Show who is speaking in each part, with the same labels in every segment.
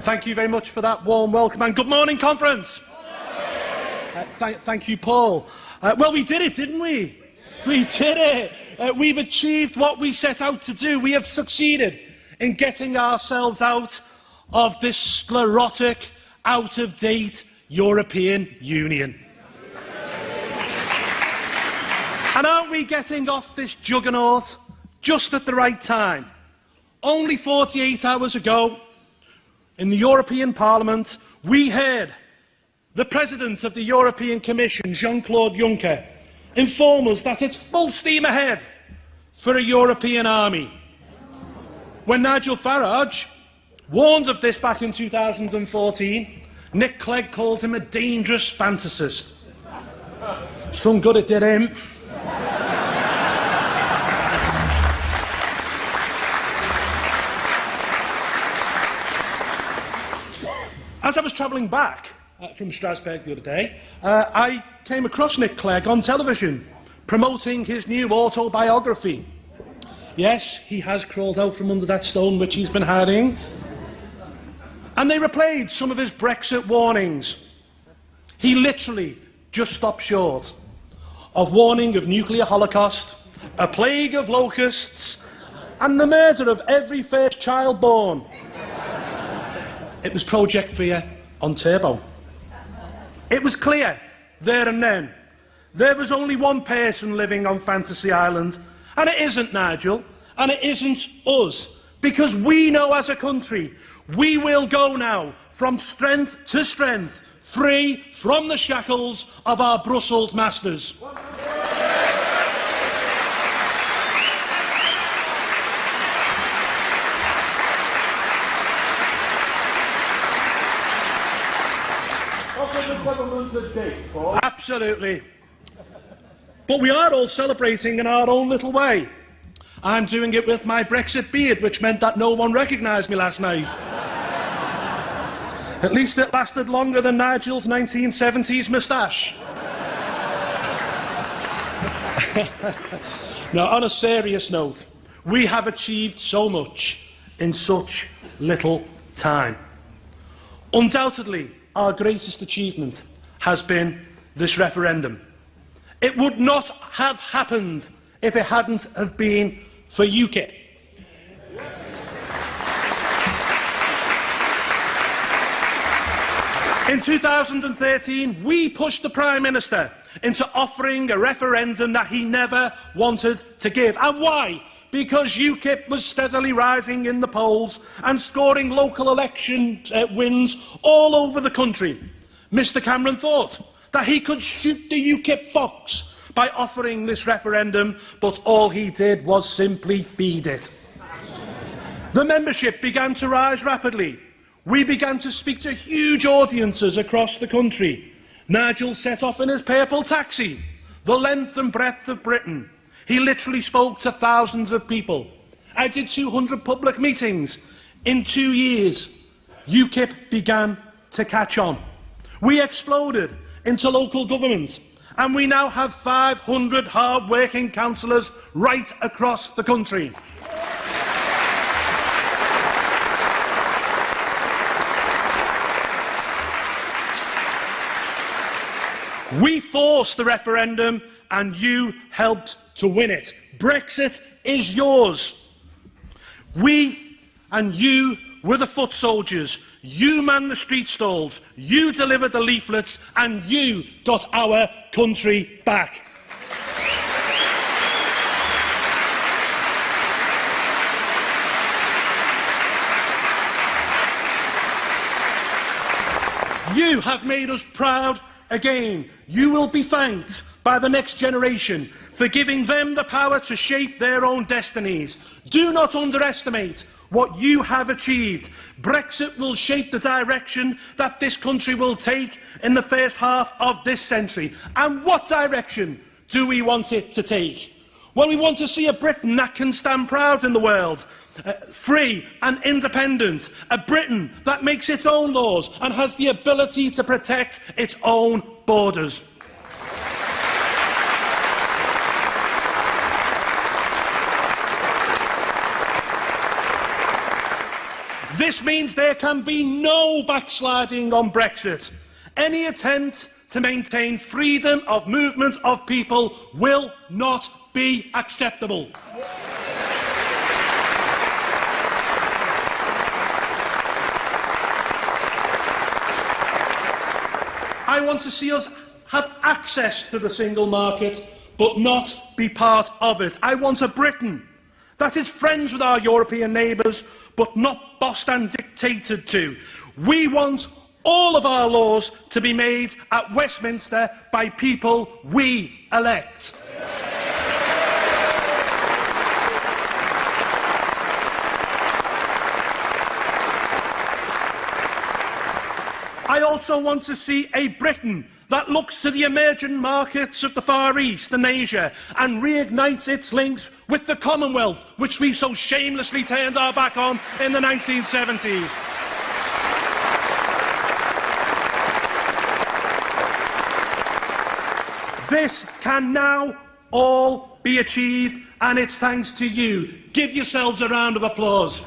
Speaker 1: Thank you very much for that warm welcome, and good morning, conference. Thank you, Paul. Well, we did it, didn't we? We did it. We've achieved what we set out to do. We have succeeded in getting ourselves out of this sclerotic, out-of-date European Union. And aren't we getting off this juggernaut just at the right time? Only 48 hours ago, in the European Parliament, we heard the President of the European Commission, Jean-Claude Juncker, inform us that it's full steam ahead for a European army. When Nigel Farage warned of this back in 2014, Nick Clegg called him a dangerous fantasist. Some good it did him. As I was travelling back from Strasbourg the other day, I came across Nick Clegg on television, promoting his new autobiography. Yes, he has crawled out from under that stone which he's been hiding. And they replayed some of his Brexit warnings. He literally just stopped short of warning of nuclear holocaust, a plague of locusts, and the murder of every first child born. It was Project Fear on turbo. It was clear, there and then, there was only one person living on Fantasy Island, and it isn't Nigel, and it isn't us, because we know as a country, we will go now from strength to strength, free from the shackles of our Brussels masters. Absolutely. But we are all celebrating in our own little way. I'm doing it with my Brexit beard, which meant that no one recognised me last night. At least it lasted longer than Nigel's 1970s moustache. Now, on a serious note, we have achieved so much in such little time. Undoubtedly, our greatest achievement has been this referendum. It would not have happened if it hadn't have been for UKIP. In 2013, we pushed the Prime Minister into offering a referendum that he never wanted to give. And why? Because UKIP was steadily rising in the polls and scoring local election wins all over the country. Mr Cameron thought that he could shoot the UKIP fox by offering this referendum, but all he did was simply feed it. The membership began to rise rapidly. We began to speak to huge audiences across the country. Nigel set off in his purple taxi, the length and breadth of Britain. He literally spoke to thousands of people. I did 200 public meetings. In 2 years, UKIP began to catch on. We exploded into local government, and we now have 500 hard-working councillors right across the country. We forced the referendum, and you helped to win it. Brexit is yours. We and you were the foot soldiers. You manned the street stalls. You delivered the leaflets, and you got our country back. You have made us proud again. You will be thanked by the next generation for giving them the power to shape their own destinies. Do not underestimate what you have achieved. Brexit will shape the direction that this country will take in the first half of this century. And what direction do we want it to take? Well, we want to see a Britain that can stand proud in the world, free and independent, a Britain that makes its own laws and has the ability to protect its own borders. This means there can be no backsliding on Brexit. Any attempt to maintain freedom of movement of people will not be acceptable. I want to see us have access to the single market, but not be part of it. I want a Britain that is friends with our European neighbours, but not bossed and dictated to. We want all of our laws to be made at Westminster by people we elect. I also want to see a Britain that looks to the emerging markets of the Far East and Asia and reignites its links with the Commonwealth, which we so shamelessly turned our back on in the 1970s. This can now all be achieved, and it's thanks to you. Give yourselves a round of applause.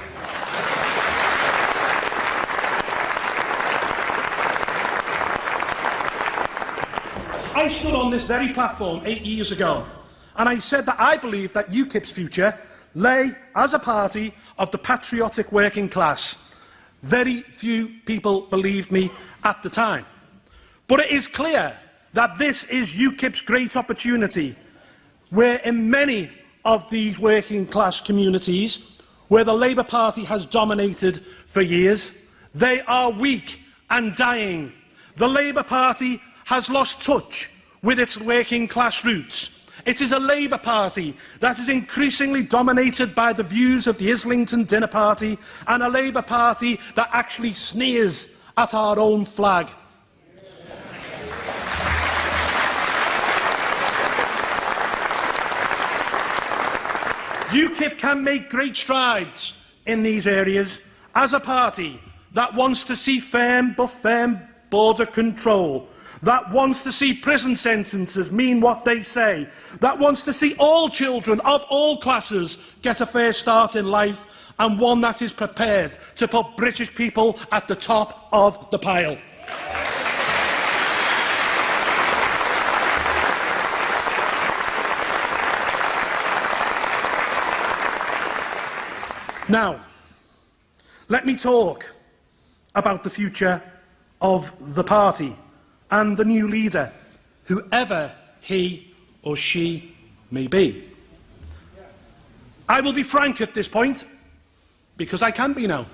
Speaker 1: I stood on this very platform 8 years ago, and I said that I believed that UKIP's future lay as a party of the patriotic working class. Very few people believed me at the time. But it is clear that this is UKIP's great opportunity, where in many of these working class communities, where the Labour Party has dominated for years, they are weak and dying. The Labour Party has lost touch with its working class roots. It is a Labour Party that is increasingly dominated by the views of the Islington dinner party, and a Labour Party that actually sneers at our own flag. UKIP can make great strides in these areas as a party that wants to see firm border control, that wants to see prison sentences mean what they say, that wants to see all children of all classes get a fair start in life, and one that is prepared to put British people at the top of the pile. Now, let me talk about the future of the party and the new leader, whoever he or she may be. I will be frank at this point, because I can be now.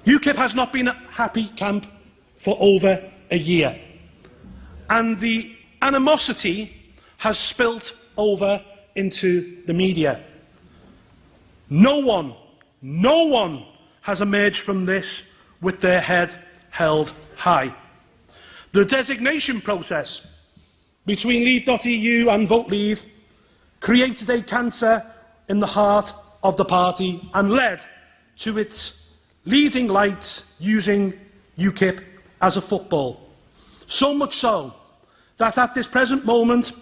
Speaker 1: UKIP has not been a happy camp for over a year, and the animosity has spilt over into the media. No one has emerged from this with their head held high. The designation process between Leave.eu and Vote Leave created a cancer in the heart of the party and led to its leading lights using UKIP as a football. So much so that at this present moment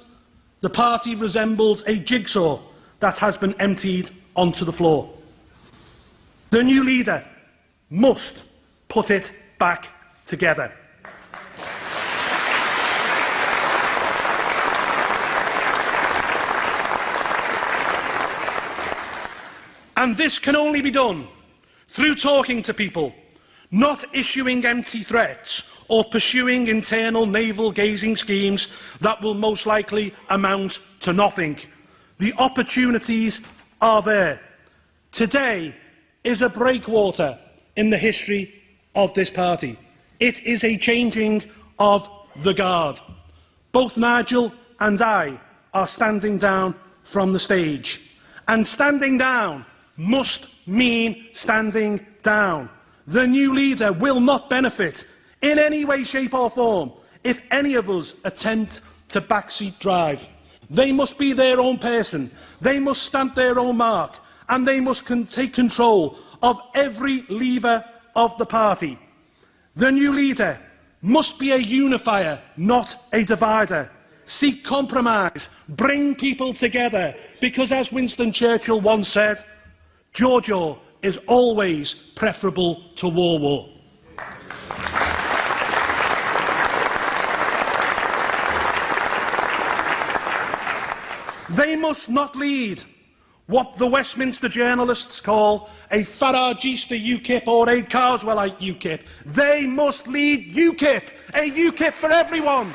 Speaker 1: the party resembles a jigsaw that has been emptied onto the floor. The new leader must put it back together. And this can only be done through talking to people, not issuing empty threats or pursuing internal navel-gazing schemes that will most likely amount to nothing. The opportunities are there. Today is a breakwater in the history of this party. It is a changing of the guard. Both Nigel and I are standing down from the stage. And standing down must mean standing down. The new leader will not benefit in any way, shape or form if any of us attempt to backseat drive. They must be their own person. They must stamp their own mark, and they must take control of every lever of the party. The new leader must be a unifier, not a divider. Seek compromise, bring people together, because as Winston Churchill once said, Giorgio is always preferable to war. They must not lead what the Westminster journalists call a Farageista UKIP or a Carswellite UKIP. They must lead UKIP, a UKIP for everyone.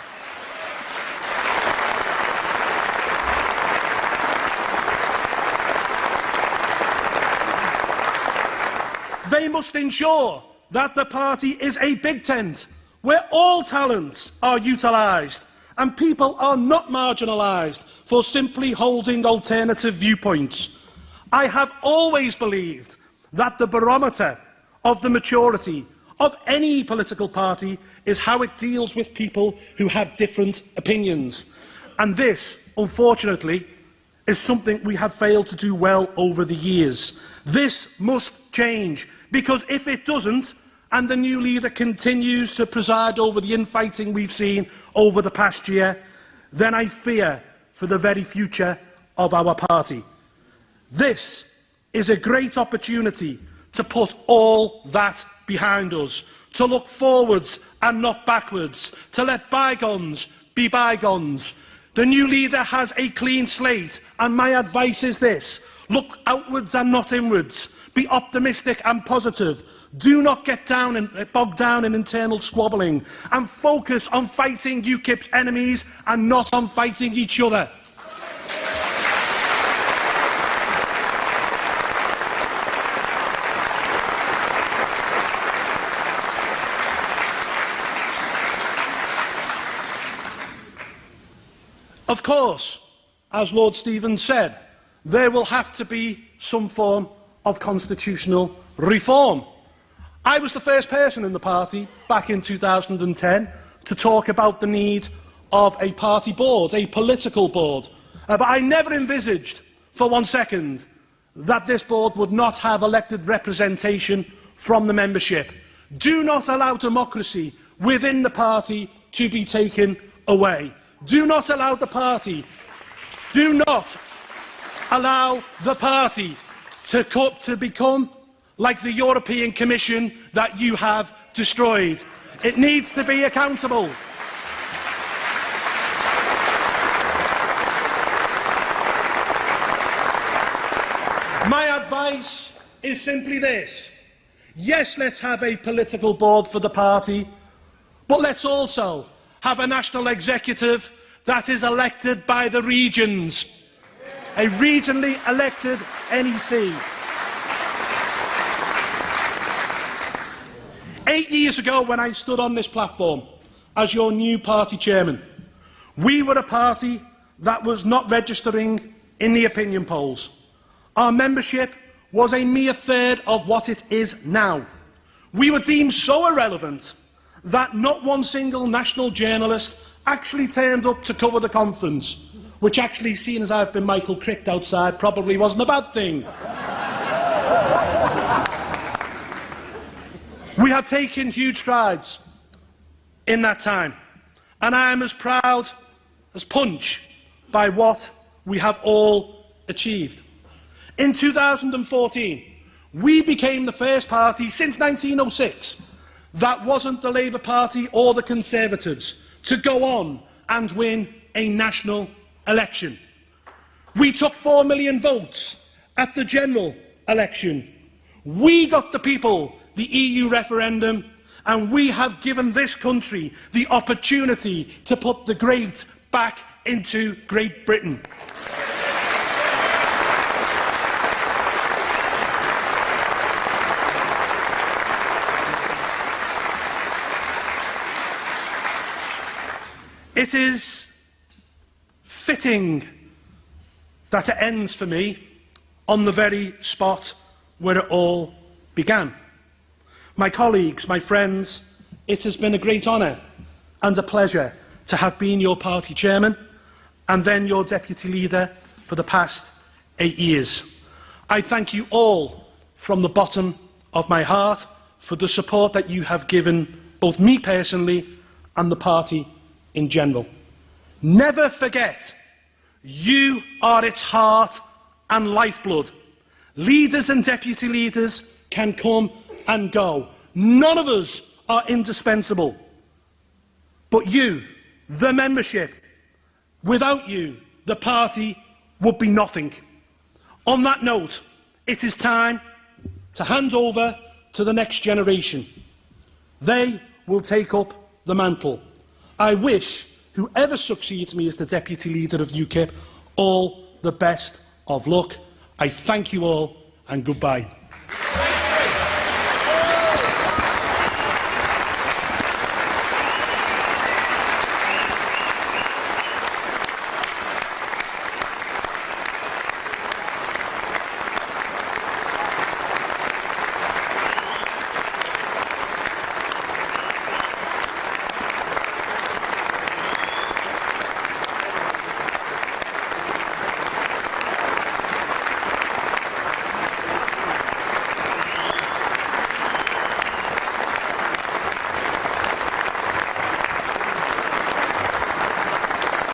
Speaker 1: They must ensure that the party is a big tent where all talents are utilised and people are not marginalised for simply holding alternative viewpoints. I have always believed that the barometer of the maturity of any political party is how it deals with people who have different opinions. And this, unfortunately, is something we have failed to do well over the years. This must change, because if it doesn't, and the new leader continues to preside over the infighting we've seen over the past year, then I fear for the very future of our party. This is a great opportunity to put all that behind us, to look forwards and not backwards, to let bygones be bygones. The new leader has a clean slate, and my advice is this: look outwards and not inwards. Be optimistic and positive. Do not get bogged down in internal squabbling, and focus on fighting UKIP's enemies and not on fighting each other. Of course, as Lord Stevens said, there will have to be some form of constitutional reform. I was the first person in the party back in 2010 to talk about the need of a party board, a political board. But I never envisaged for 1 second that this board would not have elected representation from the membership. Do not allow democracy within the party to be taken away. Do not allow the party to become like the European Commission that you have destroyed. It needs to be accountable. My advice is simply this: yes, let's have a political board for the party, but let's also have a national executive that is elected by the regions, a regionally elected NEC. 8 years ago, when I stood on this platform as your new party chairman, we were a party that was not registering in the opinion polls. Our membership was a mere third of what it is now. We were deemed so irrelevant that not one single national journalist actually turned up to cover the conference, which actually, seeing as I've been Michael Cricked outside, probably wasn't a bad thing. We have taken huge strides in that time, and I am as proud as Punch by what we have all achieved. In 2014, we became the first party since 1906 that wasn't the Labour Party or the Conservatives to go on and win a national election. We took 4 million votes at the general election. We got the people the EU referendum, and we have given this country the opportunity to put the great back into Great Britain. It is fitting that it ends for me on the very spot where it all began. My colleagues, my friends, it has been a great honour and a pleasure to have been your party chairman and then your deputy leader for the past 8 years. I thank you all from the bottom of my heart for the support that you have given both me personally and the party in general. Never forget, you are its heart and lifeblood. Leaders and deputy leaders can come and go. None of us are indispensable. But you, the membership, without you, the party would be nothing. On that note, it is time to hand over to the next generation. They will take up the mantle. I wish whoever succeeds me as the Deputy Leader of UKIP all the best of luck. I thank you all and goodbye.